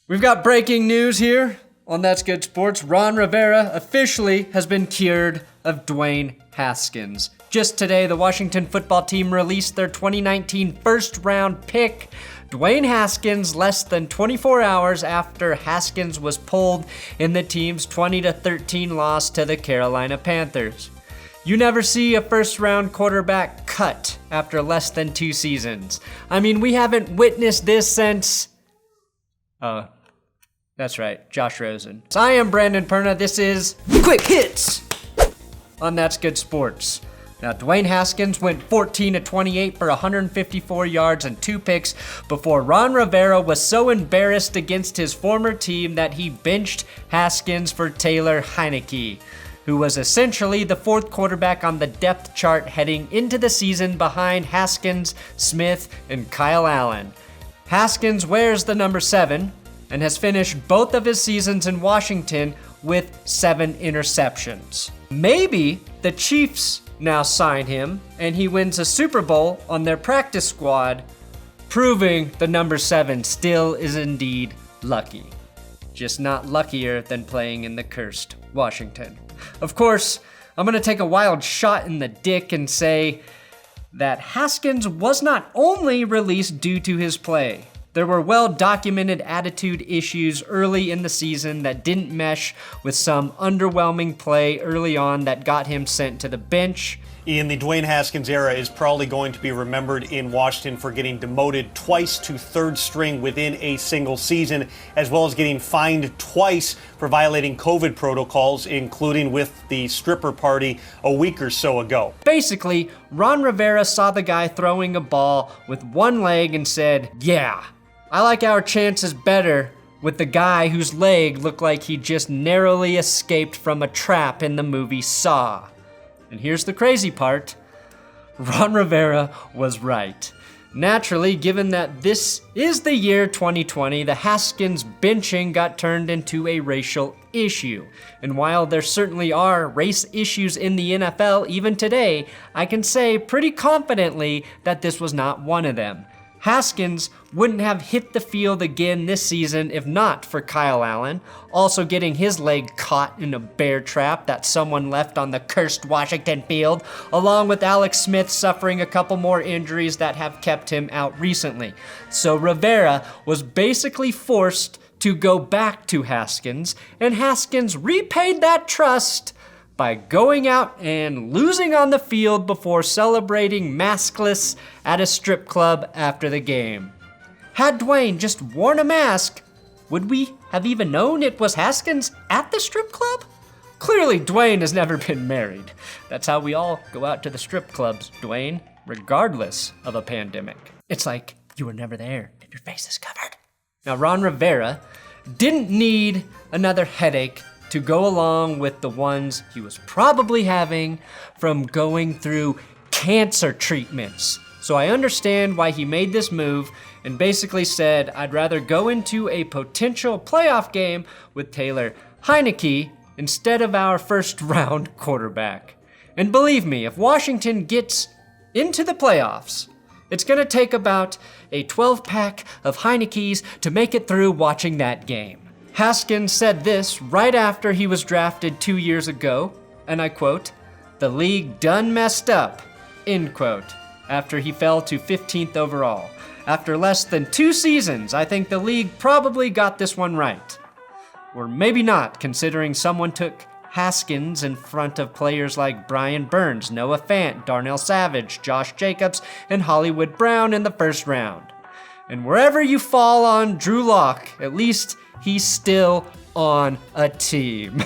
We've got breaking news here on That's Good Sports. Ron Rivera officially has been cured of Dwayne Haskins. Just today, the Washington football team released their 2019 first-round pick, Dwayne Haskins, less than 24 hours after Haskins was pulled in the team's 20-13 loss to the Carolina Panthers. You never see a first-round quarterback cut after less than 2 seasons. I mean, we haven't witnessed this since... That's right, Josh Rosen. So I am Brandon Perna. This is Quick Hits on That's Good Sports. Now, Dwayne Haskins went 14-28 for 154 yards and 2 picks before Ron Rivera was so embarrassed against his former team that he benched Haskins for Taylor Heinicke, who was essentially the 4th quarterback on the depth chart heading into the season behind Haskins, Smith, and Kyle Allen. Haskins wears the number 7 and has finished both of his seasons in Washington with 7 interceptions. Maybe the Chiefs now sign him and he wins a Super Bowl on their practice squad, proving the number 7 still is indeed lucky. Just not luckier than playing in the cursed Washington. Of course, I'm gonna take a wild shot in the dick and say that Haskins was not only released due to his play. There were well-documented attitude issues early in the season that didn't mesh with some underwhelming play early on that got him sent to the bench. Ian, the Dwayne Haskins era is probably going to be remembered in Washington for getting demoted twice to 3rd string within a single season, as well as getting fined twice for violating COVID protocols, including with the stripper party a week or so ago. Basically, Ron Rivera saw the guy throwing a ball with one leg and said, "Yeah, I like our chances better with the guy whose leg looked like he just narrowly escaped from a trap in the movie Saw." And here's the crazy part. Ron Rivera was right. Naturally, given that this is the year 2020, the Haskins benching got turned into a racial issue. And while there certainly are race issues in the NFL even today, I can say pretty confidently that this was not one of them. Haskins wouldn't have hit the field again this season if not for Kyle Allen, also getting his leg caught in a bear trap that someone left on the cursed Washington field, along with Alex Smith suffering a couple more injuries that have kept him out recently. So Rivera was basically forced to go back to Haskins, and Haskins repaid that trust by going out and losing on the field before celebrating maskless at a strip club after the game. Had Dwayne just worn a mask, would we have even known it was Haskins at the strip club? Clearly, Dwayne has never been married. That's how we all go out to the strip clubs, Dwayne, regardless of a pandemic. It's like you were never there and your face is covered. Now, Ron Rivera didn't need another headache to go along with the ones he was probably having from going through cancer treatments. So I understand why he made this move and basically said, I'd rather go into a potential playoff game with Taylor Heinicke instead of our first-round quarterback. And believe me, if Washington gets into the playoffs, it's gonna take about a 12-pack of Heineckes to make it through watching that game. Haskins said this right after he was drafted 2 years ago, and I quote, "The league done messed up," end quote, after he fell to 15th overall. After less than 2 seasons, I think the league probably got this one right. Or maybe not, considering someone took Haskins in front of players like Brian Burns, Noah Fant, Darnell Savage, Josh Jacobs, and Hollywood Brown in the first round. And wherever you fall on Drew Lock, at least he's still on a team.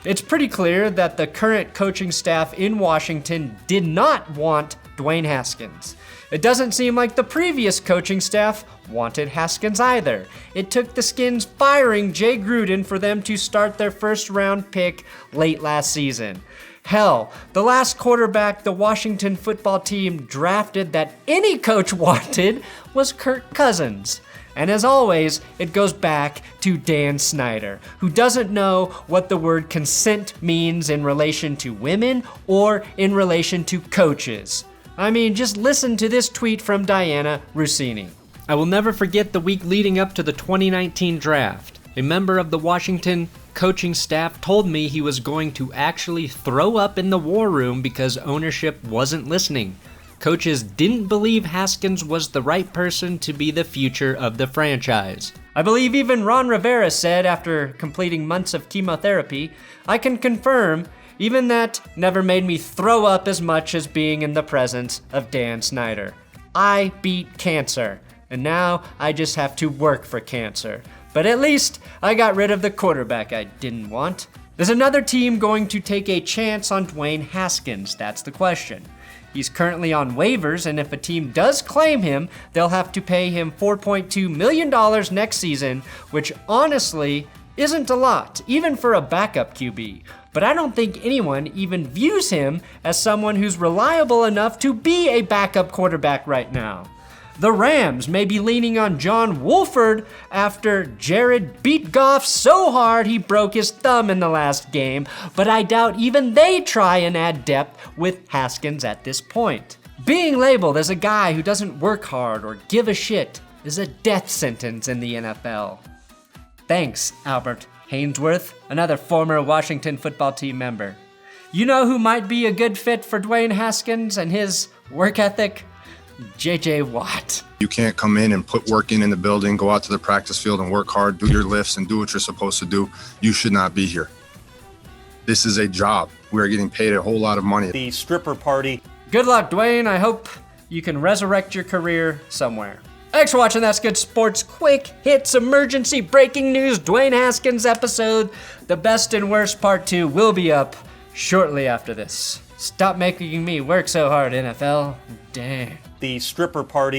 It's pretty clear that the current coaching staff in Washington did not want Dwayne Haskins. It doesn't seem like the previous coaching staff wanted Haskins either. It took the Skins firing Jay Gruden for them to start their first-round pick late last season. Hell, the last quarterback the Washington football team drafted that any coach wanted was Kirk Cousins. And as always, it goes back to Dan Snyder, who doesn't know what the word consent means in relation to women or in relation to coaches. I mean, just listen to this tweet from Diana Rossini. I will never forget the week leading up to the 2019 draft. A member of the Washington coaching staff told me he was going to actually throw up in the war room because ownership wasn't listening. Coaches didn't believe Haskins was the right person to be the future of the franchise. I believe even Ron Rivera said after completing months of chemotherapy, "I can confirm even that never made me throw up as much as being in the presence of Dan Snyder. I beat cancer, and now I just have to work for cancer. But at least I got rid of the quarterback I didn't want." Is another team going to take a chance on Dwayne Haskins? That's the question. He's currently on waivers, and if a team does claim him, they'll have to pay him $4.2 million next season, which honestly isn't a lot, even for a backup QB. But I don't think anyone even views him as someone who's reliable enough to be a backup quarterback right now. The Rams may be leaning on John Wolford after Jared beat Goff so hard he broke his thumb in the last game, but I doubt even they try and add depth with Haskins at this point. Being labeled as a guy who doesn't work hard or give a shit is a death sentence in the NFL. Thanks, Albert Hainsworth, another former Washington football team member. You know who might be a good fit for Dwayne Haskins and his work ethic? J.J. Watt. You can't come in and put work in the building, go out to the practice field and work hard, do your lifts and do what you're supposed to do. You should not be here. This is a job. We are getting paid a whole lot of money. The stripper party. Good luck, Dwayne. I hope you can resurrect your career somewhere. Thanks for watching That's Good Sports. Quick hits, emergency breaking news. Dwayne Haskins episode, The Best and Worst Part 2 will be up shortly after this. Stop making me work so hard, NFL. Dang. The stripper party